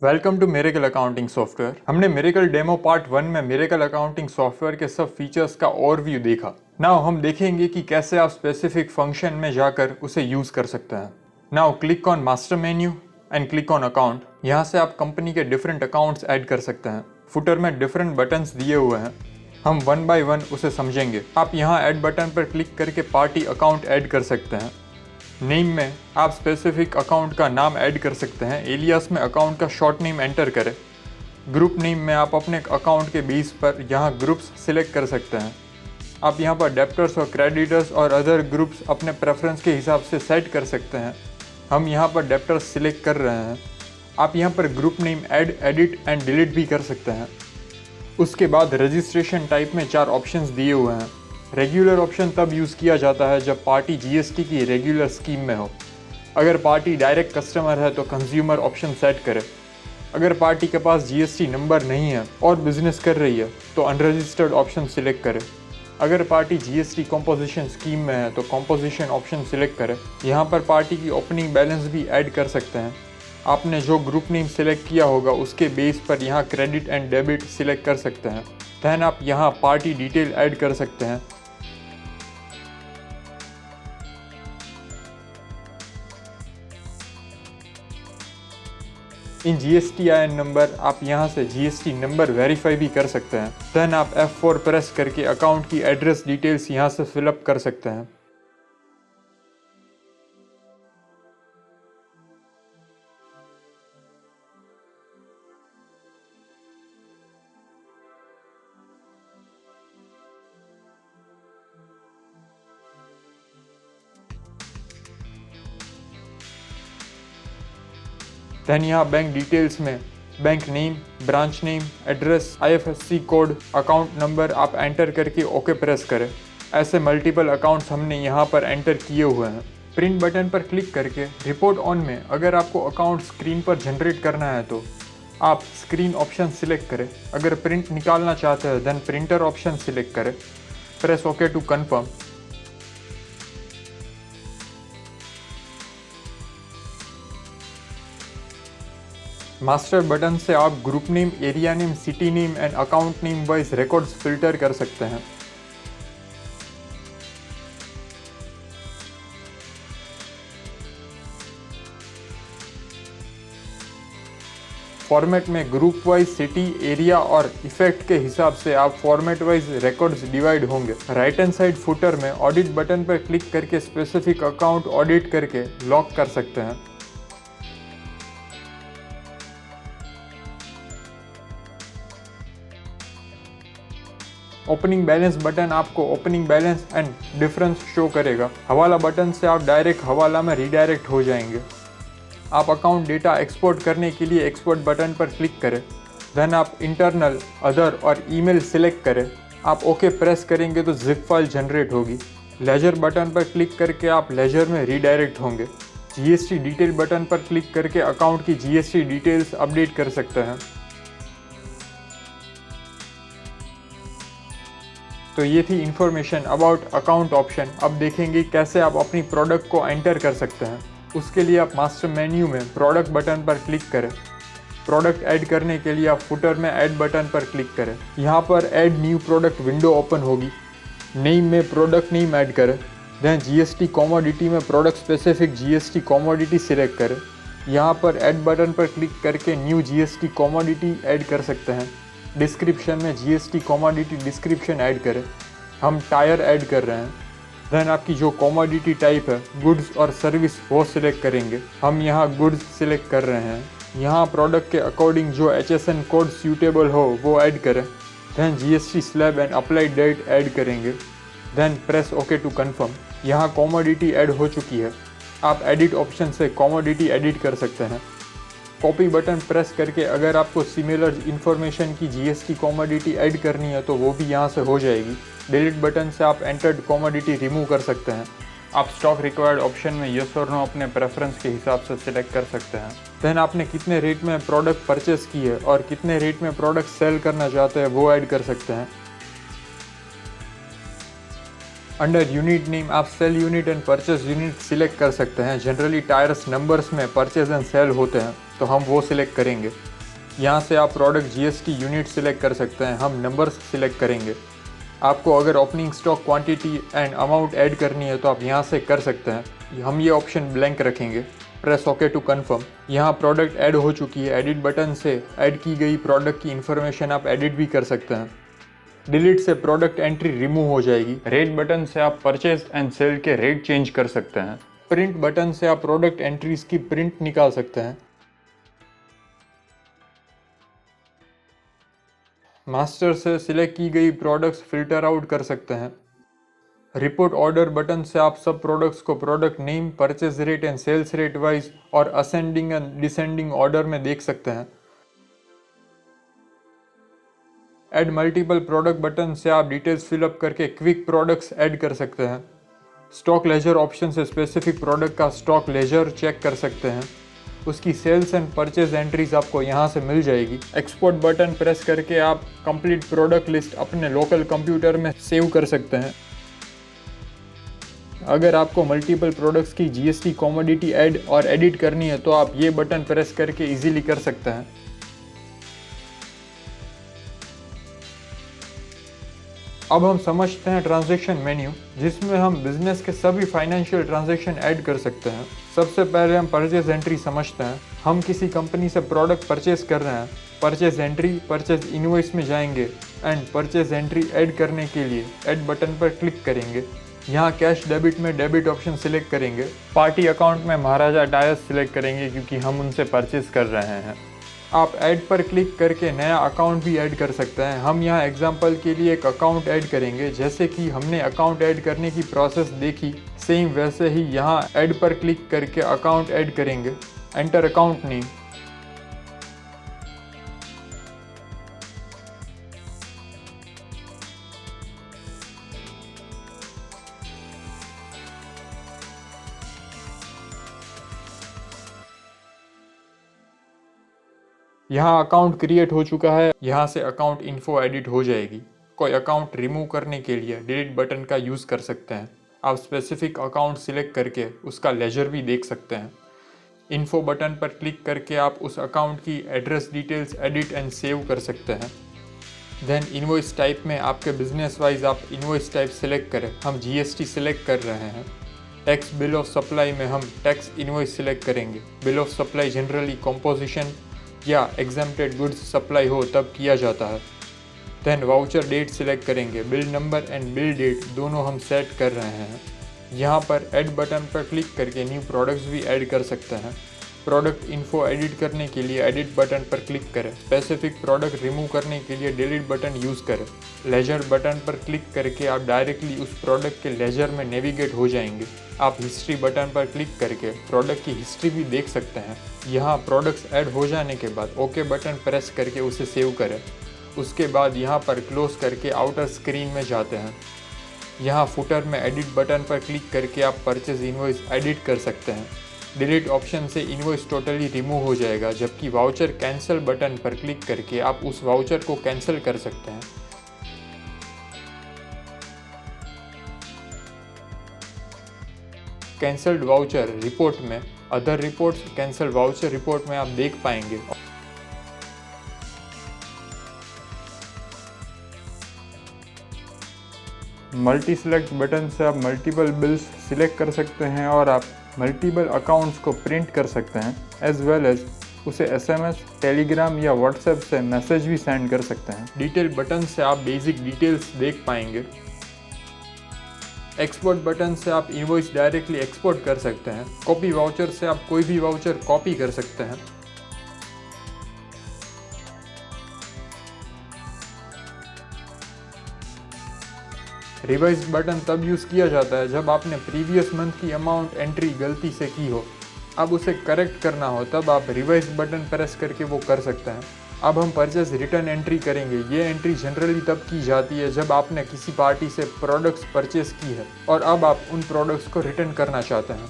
Welcome to miracle accounting software. हमने miracle demo part 1 में miracle accounting software के सब फीचर्स का ओवरव्यू देखा। नाउ हम देखेंगे कि कैसे आप स्पेसिफिक फंक्शन में जाकर उसे यूज कर सकते हैं। Now click on master menu and click on account. यहाँ से आप कंपनी के डिफरेंट अकाउंट्स ऐड कर सकते हैं। फुटर में डिफरेंट बटन्स दिए हुए हैं, हम वन बाय वन उसे समझेंगे। आप यहाँ ऐड बटन पर क्लिक करके पार्टी अकाउंट ऐड कर सकते हैं। नेम में आप स्पेसिफिक अकाउंट का नाम ऐड कर सकते हैं। एलियास में अकाउंट का शॉर्ट नेम एंटर करें। ग्रुप नेम में आप अपने अकाउंट के बेस पर यहाँ ग्रुप्स सिलेक्ट कर सकते हैं। आप यहाँ पर डेप्टर्स और क्रेडिटर्स और अदर ग्रुप्स अपने प्रेफरेंस के हिसाब से सेट कर सकते हैं। हम यहाँ पर डेप्टर्स सिलेक्ट कर रहे हैं। आप यहाँ पर group name add, edit and delete भी कर सकते हैं। उसके बाद रजिस्ट्रेशन टाइप में 4 ऑप्शंस दिए हुए हैं। रेगुलर ऑप्शन तब यूज़ किया जाता है जब पार्टी जीएसटी की रेगुलर स्कीम में हो। अगर पार्टी डायरेक्ट कस्टमर है तो कंज्यूमर ऑप्शन सेट करें। अगर पार्टी के पास जीएसटी नंबर नहीं है और बिजनेस कर रही है तो अनरजिस्टर्ड ऑप्शन सिलेक्ट करें। अगर पार्टी जीएसटी कॉम्पोजिशन स्कीम में है तो कॉम्पोजिशन ऑप्शन सिलेक्ट करें। यहाँ पर पार्टी की ओपनिंग बैलेंस भी ऐड कर सकते हैं। आपने जो ग्रुप नेम सिलेक्ट किया होगा उसके बेस पर यहाँ क्रेडिट एंड डेबिट सिलेक्ट कर सकते हैं। दैन आप यहाँ पार्टी डिटेल ऐड कर सकते हैं। इन GSTIN नंबर आप यहाँ से GST नंबर वेरीफाई भी कर सकते हैं। देन आप F4 प्रेस करके अकाउंट की एड्रेस डिटेल्स यहाँ से फिलअप कर सकते हैं। देन यहाँ बैंक डिटेल्स में bank name, branch name, address, IFSC code, account number आप एंटर करके ओके प्रेस करें। ऐसे मल्टीपल अकाउंट्स हमने यहाँ पर एंटर किए हुए हैं। प्रिंट बटन पर क्लिक करके रिपोर्ट ऑन में अगर आपको अकाउंट स्क्रीन पर जनरेट करना है तो आप स्क्रीन ऑप्शन सिलेक्ट करें। अगर प्रिंट निकालना चाहते हैं देन प्रिंटर ऑप्शन सिलेक्ट करें। Press okay to confirm. Master button से आप group name, area name, city name and account name wise records filter कर सकते हैं। फॉर्मेट में ग्रुप वाइज, सिटी, एरिया और इफेक्ट के हिसाब से आप फॉर्मेट वाइज रिकॉर्ड्स डिवाइड होंगे। राइट हैंड साइड फुटर में ऑडिट बटन पर क्लिक करके स्पेसिफिक अकाउंट ऑडिट करके लॉक कर सकते हैं। ओपनिंग बैलेंस बटन आपको opening balance and difference show करेगा। हवाला बटन से आप डायरेक्ट हवाला में रीडायरेक्ट हो जाएंगे। आप अकाउंट डेटा एक्सपोर्ट करने के लिए एक्सपोर्ट बटन पर क्लिक करें। देन आप इंटरनल, अदर और ईमेल सिलेक्ट करें। आप ओके प्रेस करेंगे तो जिप फाइल जनरेट होगी। लेजर बटन पर क्लिक करके आप लेजर में रीडायरेक्ट होंगे। GST डिटेल बटन पर क्लिक करके अकाउंट की GST डिटेल्स अपडेट कर सकते हैं। तो ये थी इन्फॉर्मेशन अबाउट अकाउंट ऑप्शन। अब देखेंगे कैसे आप अपनी प्रोडक्ट को एंटर कर सकते हैं। उसके लिए आप मास्टर मेन्यू में प्रोडक्ट बटन पर क्लिक करें। प्रोडक्ट ऐड करने के लिए आप फुटर में ऐड बटन पर क्लिक करें। यहाँ पर add new product window open होगी। नेम में प्रोडक्ट नेम ऐड करें। देन GST कॉमोडिटी में product specific GST commodity select करें। यहाँ पर ऐड बटन पर क्लिक करके न्यू GST कॉमोडिटी ऐड कर सकते हैं। डिस्क्रिप्शन में GST कॉमोडिटी डिस्क्रिप्शन ऐड करें। हम टायर ऐड कर रहे हैं। देन आपकी जो कॉमोडिटी टाइप है, गुड्स और सर्विस, वो सिलेक्ट करेंगे। हम यहाँ गुड्स सिलेक्ट कर रहे हैं। यहाँ प्रोडक्ट के अकॉर्डिंग जो HSN कोड सूटेबल हो वो ऐड करें। Then GST slab and applied date add करेंगे। Then press okay to confirm. यहाँ कॉमोडिटी ऐड हो चुकी है। आप एडिट ऑप्शन से कॉमोडिटी एडिट कर सकते हैं। कॉपी बटन प्रेस करके अगर आपको सिमिलर इन्फॉर्मेशन की GST कॉमोडिटी ऐड करनी है तो वो भी यहाँ से हो जाएगी। डिलीट बटन से आप एंटर्ड कॉमोडिटी रिमूव कर सकते हैं। आप स्टॉक रिक्वायर्ड ऑप्शन में यस और नो अपने प्रेफरेंस के हिसाब से सिलेक्ट कर सकते हैं। देन आपने कितने रेट में प्रोडक्ट परचेस की है और कितने रेट में प्रोडक्ट सेल करना चाहते हैं वो ऐड कर सकते हैं। अंडर यूनिट नेम आप sale unit and purchase unit select कर सकते हैं। जनरली टायर्स नंबर्स में परचेज एंड सेल होते हैं। तो हम वो सिलेक्ट करेंगे। यहाँ से आप प्रोडक्ट जीएसटी यूनिट सिलेक्ट कर सकते हैं, हम नंबर्स सिलेक्ट करेंगे। आपको अगर opening stock quantity and amount add करनी है तो आप यहाँ से कर सकते हैं, हम ये ऑप्शन ब्लैंक रखेंगे। Press okay to confirm. यहाँ प्रोडक्ट ऐड हो चुकी है, एडिट बटन से ऐड की गई प्रोडक्ट की इन्फॉर्मेशन आप एडिट भी कर सकते हैं। डिलीट से प्रोडक्ट एंट्री रिमूव हो जाएगी। रेट बटन से आप परचेज एंड सेल के रेट चेंज कर सकते हैं। प्रिंट बटन से आप प्रोडक्ट एंट्रीज की प्रिंट निकाल सकते हैं। मास्टर से सिलेक्ट की गई प्रोडक्ट्स फिल्टर आउट कर सकते हैं। रिपोर्ट ऑर्डर बटन से आप सब प्रोडक्ट्स को product name, purchase rate and sales rate wise और असेंडिंग एंड डिसेंडिंग ऑर्डर में देख सकते हैं। ऐड मल्टीपल प्रोडक्ट बटन से आप डिटेल्स फिलअप करके क्विक प्रोडक्ट्स ऐड कर सकते हैं। स्टॉक लेजर ऑप्शन से स्पेसिफिक प्रोडक्ट का स्टॉक लेजर चेक कर सकते हैं। उसकी सेल्स एंड परचेज एंट्रीज आपको यहाँ से मिल जाएगी। एक्सपोर्ट बटन प्रेस करके आप कंप्लीट प्रोडक्ट लिस्ट अपने लोकल कंप्यूटर में सेव कर सकते हैं। अगर आपको मल्टीपल प्रोडक्ट्स की जीएसटी कमोडिटी ऐड और एडिट करनी है तो आप ये बटन प्रेस करके इजीली कर सकते हैं। अब हम समझते हैं ट्रांजैक्शन मेन्यू, जिसमें हम बिजनेस के सभी फाइनेंशियल ट्रांजैक्शन ऐड कर सकते हैं। सबसे पहले हम परचेज एंट्री समझते हैं। हम किसी कंपनी से प्रोडक्ट परचेज कर रहे हैं, परचेज एंट्री, परचेज इनवॉइस में जाएंगे एंड परचेज एंट्री ऐड करने के लिए ऐड बटन पर क्लिक करेंगे। यहाँ कैश डेबिट में डेबिट ऑप्शन सिलेक्ट करेंगे। पार्टी अकाउंट में महाराजा टायर्स सिलेक्ट करेंगे क्योंकि हम उनसे परचेज कर रहे हैं। आप ऐड पर क्लिक करके नया अकाउंट भी ऐड कर सकते हैं। हम यहाँ एग्जांपल के लिए एक अकाउंट ऐड करेंगे। जैसे कि हमने अकाउंट ऐड करने की प्रोसेस देखी, सेम वैसे ही यहाँ ऐड पर क्लिक करके अकाउंट ऐड करेंगे। Enter account name. यहाँ अकाउंट क्रिएट हो चुका है। यहाँ से अकाउंट इन्फो एडिट हो जाएगी। कोई अकाउंट रिमूव करने के लिए डिलीट बटन का यूज़ कर सकते हैं। आप स्पेसिफिक अकाउंट सिलेक्ट करके उसका लेजर भी देख सकते हैं। इन्फो बटन पर क्लिक करके आप उस अकाउंट की address details edit and save कर सकते हैं। देन इनवॉइस टाइप में आपके बिजनेस वाइज आप इनवॉइस टाइप सिलेक्ट करें। हम जीएसटी सिलेक्ट कर रहे हैं। टैक्स बिल ऑफ सप्लाई में हम टैक्स इनवॉइस सिलेक्ट करेंगे। Bill of supply generally composition या एग्जेम्प्टेड गुड्स सप्लाई हो तब किया जाता है। देन वाउचर डेट सिलेक्ट करेंगे। Bill number and bill date दोनों हम सेट कर रहे हैं। यहाँ पर ऐड बटन पर क्लिक करके न्यू प्रोडक्ट्स भी ऐड कर सकते हैं। प्रोडक्ट इन्फो एडिट करने के लिए एडिट बटन पर क्लिक करें। स्पेसिफिक प्रोडक्ट रिमूव करने के लिए डिलीट बटन यूज़ करें। लेजर बटन पर क्लिक करके आप डायरेक्टली उस प्रोडक्ट के लेजर में नेविगेट हो जाएंगे। आप हिस्ट्री बटन पर क्लिक करके प्रोडक्ट की हिस्ट्री भी देख सकते हैं। यहाँ प्रोडक्ट्स ऐड हो जाने के बाद ओके बटन प्रेस करके उसे सेव करें। उसके बाद यहाँ पर क्लोज करके आउटर स्क्रीन में जाते हैं। यहाँ फुटर में एडिट बटन पर क्लिक करके आप परचेज इनवॉइस एडिट कर सकते हैं। डिलीट ऑप्शन से इनवॉइस टोटली रिमूव हो जाएगा, जबकि वाउचर कैंसिल बटन पर क्लिक करके आप उस वाउचर को कैंसिल कर सकते हैं। कैंसल्ड वाउचर रिपोर्ट में other reports cancel voucher report में आप देख पाएंगे। मल्टी सिलेक्ट बटन से आप मल्टीपल बिल्स सिलेक्ट कर सकते हैं और आप मल्टीपल अकाउंट्स को प्रिंट कर सकते हैं, एज वेल एज उसे एसएमएस, टेलीग्राम या व्हाट्सएप से मैसेज भी सेंड कर सकते हैं। डिटेल बटन से आप बेसिक डिटेल्स देख पाएंगे। एक्सपोर्ट बटन से आप इनवॉइस डायरेक्टली एक्सपोर्ट कर सकते हैं। कॉपी वाउचर से आप कोई भी वाउचर कॉपी कर सकते हैं। रिवाइज बटन तब यूज़ किया जाता है जब आपने प्रीवियस मंथ की अमाउंट एंट्री गलती से की हो, अब उसे करेक्ट करना हो, तब आप रिवाइज बटन प्रेस करके वो कर सकते हैं। अब हम परचेज रिटर्न एंट्री करेंगे। ये एंट्री जनरली तब की जाती है जब आपने किसी पार्टी से प्रोडक्ट्स परचेज की है और अब आप उन प्रोडक्ट्स को रिटर्न करना चाहते हैं।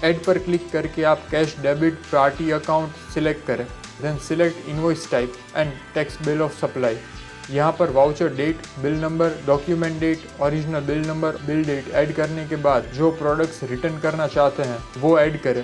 ऐड पर क्लिक करके आप cash debit party account select करें। Then select invoice type and tax bill of supply. यहाँ पर voucher date, bill number, document date, original bill number, bill date add करने के बाद जो प्रोडक्ट्स रिटर्न करना चाहते हैं वो ऐड करें।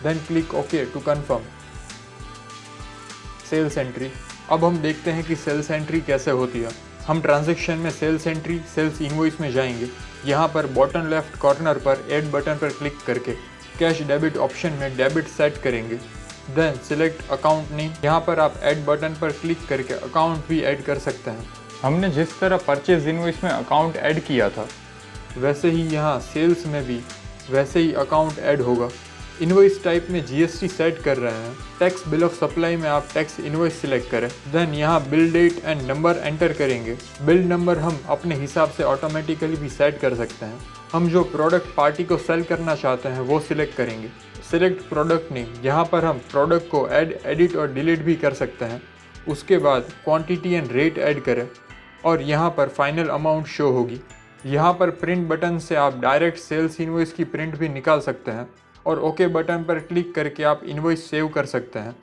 Then click okay to confirm. Sales entry. अब हम देखते हैं कि सेल्स एंट्री कैसे होती है। हम ट्रांजैक्शन में सेल्स एंट्री, सेल्स इनवॉइस में जाएंगे। यहाँ पर बॉटम लेफ्ट कॉर्नर पर ऐड बटन पर क्लिक करके कैश डेबिट ऑप्शन में डेबिट सेट करेंगे। Then select account name. यहाँ पर आप ऐड बटन पर क्लिक करके अकाउंट भी ऐड कर सकते हैं। हमने जिस तरह परचेज इनवॉइस में अकाउंट ऐड किया था वैसे ही यहाँ सेल्स में भी वैसे ही अकाउंट ऐड होगा। इनवॉइस टाइप में जीएसटी सेट कर रहे हैं। टैक्स बिल ऑफ सप्लाई में आप टैक्स इनवॉइस सिलेक्ट करें। देन यहाँ bill date and number enter करेंगे। बिल नंबर हम अपने हिसाब से ऑटोमेटिकली भी सेट कर सकते हैं। हम जो प्रोडक्ट पार्टी को सेल करना चाहते हैं वो सिलेक्ट करेंगे। Select product name. यहाँ पर हम प्रोडक्ट को ऐड, एडिट और डिलीट भी कर सकते हैं। उसके बाद क्वांटिटी एंड रेट ऐड करें और यहाँ पर फाइनल अमाउंट शो होगी। यहाँ पर प्रिंट बटन से आप डायरेक्ट सेल्स इनवॉइस की प्रिंट भी निकाल सकते हैं और ओके बटन पर क्लिक करके आप इनवॉइस सेव कर सकते हैं।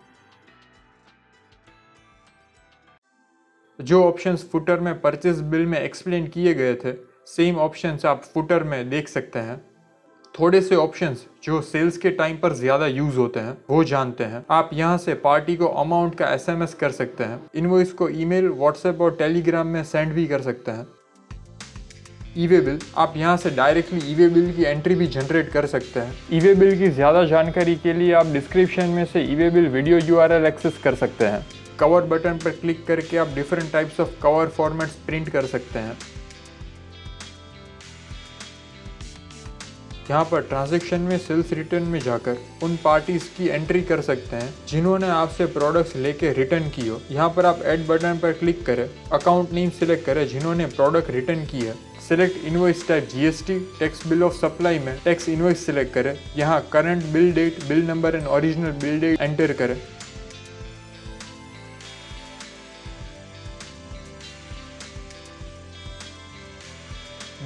जो ऑप्शंस फुटर में परचेज बिल में एक्सप्लेन किए गए थे सेम ऑप्शंस आप फुटर में देख सकते हैं। थोड़े से ऑप्शंस जो सेल्स के टाइम पर ज़्यादा यूज़ होते हैं वो जानते हैं। आप यहाँ से पार्टी को अमाउंट का एसएमएस कर सकते हैं। इनवॉइस को ईमेल, व्हाट्सएप और टेलीग्राम में सेंड भी कर सकते हैं। E-way bill. आप यहाँ से डायरेक्टली ईवे बिल की एंट्री भी जनरेट कर सकते हैं। ईवे बिल की ज़्यादा जानकारी के लिए आप डिस्क्रिप्शन में से e way bill video URL access कर सकते हैं। कवर बटन पर क्लिक करके आप different types of cover formats print कर सकते हैं। यहाँ पर ट्रांजैक्शन में सेल्स रिटर्न में जाकर उन पार्टीज की एंट्री कर सकते हैं जिन्होंने आपसे प्रोडक्ट्स लेके रिटर्न की हो। यहाँ पर आप ऐड बटन पर क्लिक करें, अकाउंट नेम सिलेक्ट करें जिन्होंने प्रोडक्ट रिटर्न की है। Select invoice type GST, tax bill of supply में टैक्स इनवॉइस सिलेक्ट करें। यहाँ current bill date, bill number and original bill date enter करें।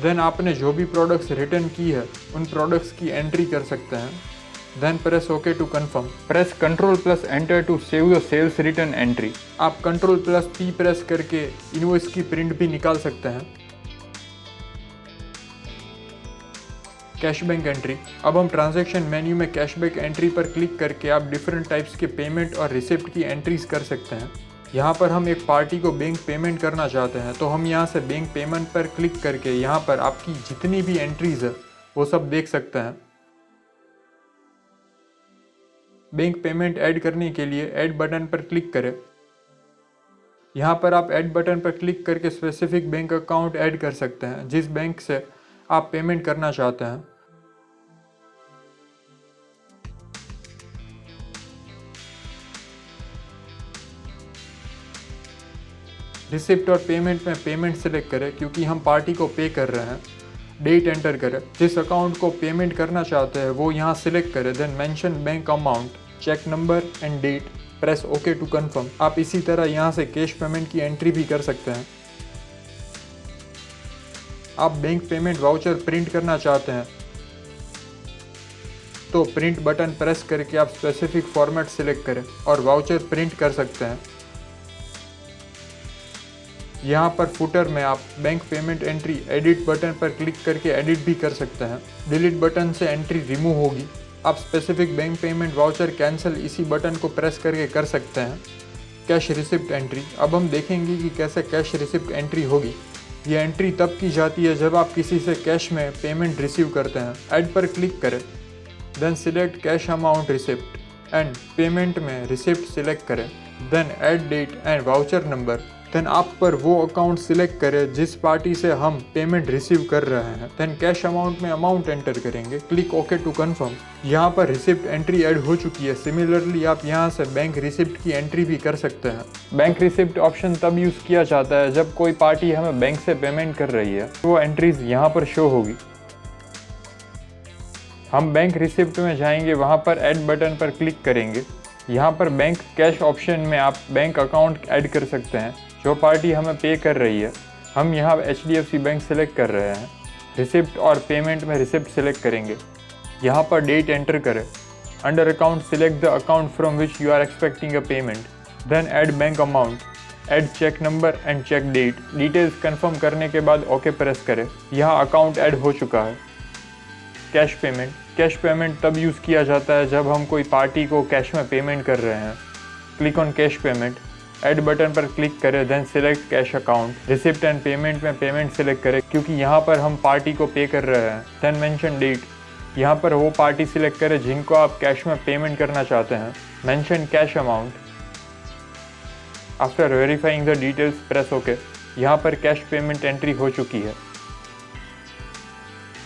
देन आपने जो भी प्रोडक्ट्स रिटर्न की है उन प्रोडक्ट्स की एंट्री कर सकते हैं। Then press okay to confirm. Press control plus enter to save the sales return entry. आप कंट्रोल प्लस P प्रेस करके इनवॉइस की प्रिंट भी निकाल सकते हैं। Cashback entry. अब हम ट्रांजैक्शन मेन्यू में कैशबैक एंट्री पर क्लिक करके आप डिफरेंट टाइप्स के पेमेंट और रिसिप्ट की एंट्रीज कर सकते हैं। यहाँ पर हम एक पार्टी को बैंक पेमेंट करना चाहते हैं तो हम यहाँ से बैंक पेमेंट पर क्लिक करके यहाँ पर आपकी जितनी भी एंट्रीज है वो सब देख सकते हैं। बैंक पेमेंट ऐड करने के लिए ऐड बटन पर क्लिक करें। यहाँ पर आप ऐड बटन पर क्लिक करके स्पेसिफिक बैंक अकाउंट ऐड कर सकते हैं जिस बैंक से आप पेमेंट करना चाहते हैं। रिसिप्ट और पेमेंट में पेमेंट सिलेक्ट करें क्योंकि हम पार्टी को पे कर रहे हैं। डेट एंटर करें। जिस अकाउंट को पेमेंट करना चाहते हैं वो यहाँ सिलेक्ट करें। Then mention bank amount, cheque number and date. Press okay to confirm. आप इसी तरह यहाँ से कैश पेमेंट की एंट्री भी कर सकते हैं। आप बैंक पेमेंट वाउचर प्रिंट करना चाहते हैं तो प्रिंट बटन प्रेस करके आप स्पेसिफिक फॉर्मेट सिलेक्ट करें और वाउचर प्रिंट कर सकते हैं। यहाँ पर फुटर में आप bank payment entry edit button पर क्लिक करके एडिट भी कर सकते हैं। डिलीट बटन से एंट्री रिमूव होगी। आप specific bank payment voucher cancel इसी बटन को प्रेस करके कर सकते हैं। Cash receipt entry. अब हम देखेंगे कि कैसे कैश रिसिप्ट एंट्री होगी। ये एंट्री तब की जाती है जब आप किसी से कैश में पेमेंट रिसीव करते हैं। ऐड पर क्लिक करें। Then select cash amount receipt and payment में रिसिप्ट सिलेक्ट करें। Then add date and voucher number. Then आप पर वो अकाउंट सिलेक्ट करें जिस पार्टी से हम पेमेंट रिसीव कर रहे हैं। देन कैश अमाउंट में अमाउंट एंटर करेंगे। Click okay to confirm. यहाँ पर रिसिप्ट एंट्री ऐड हो चुकी है। सिमिलरली आप यहाँ से बैंक रिसिप्ट की एंट्री भी कर सकते हैं। बैंक रिसिप्ट ऑप्शन तब यूज़ किया जाता है जब कोई पार्टी हमें बैंक से पेमेंट कर रही है, वो एंट्रीज यहाँ पर शो होगी। हम बैंक रिसिप्ट में जाएंगे, वहाँ पर ऐड बटन पर क्लिक करेंगे। यहाँ पर बैंक कैश ऑप्शन में आप बैंक अकाउंट ऐड कर सकते हैं जो पार्टी हमें पे कर रही है। हम यहाँ HDFC बैंक सिलेक्ट कर रहे हैं। रिसिप्ट और पेमेंट में रिसिप्ट सिलेक्ट करेंगे। यहाँ पर डेट एंटर करें। Under account select the account from which you are expecting a payment. Then add bank amount, add cheque number and cheque date. Details confirm करने के बाद ओके प्रेस करें। यहाँ अकाउंट ऐड हो चुका है। Cash payment. कैश पेमेंट तब use किया जाता है जब हम कोई पार्टी को कैश में पेमेंट कर रहे हैं। Click on cash payment, add button पर क्लिक करें, then select cash account. Receipt and payment में पेमेंट सिलेक्ट करें क्योंकि यहाँ पर हम पार्टी को पे कर रहे हैं। देन मेंशन डेट, यहाँ पर वो पार्टी सिलेक्ट करें जिनको आप कैश में पेमेंट करना चाहते हैं। Mention cash amount. After verifying the details press okay. यहाँ पर कैश पेमेंट एंट्री हो चुकी है।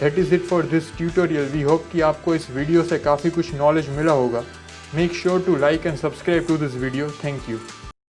That is it for this tutorial. We hope कि आपको इस वीडियो से काफ़ी कुछ नॉलेज मिला होगा। Make sure to like and subscribe to this video. Thank you.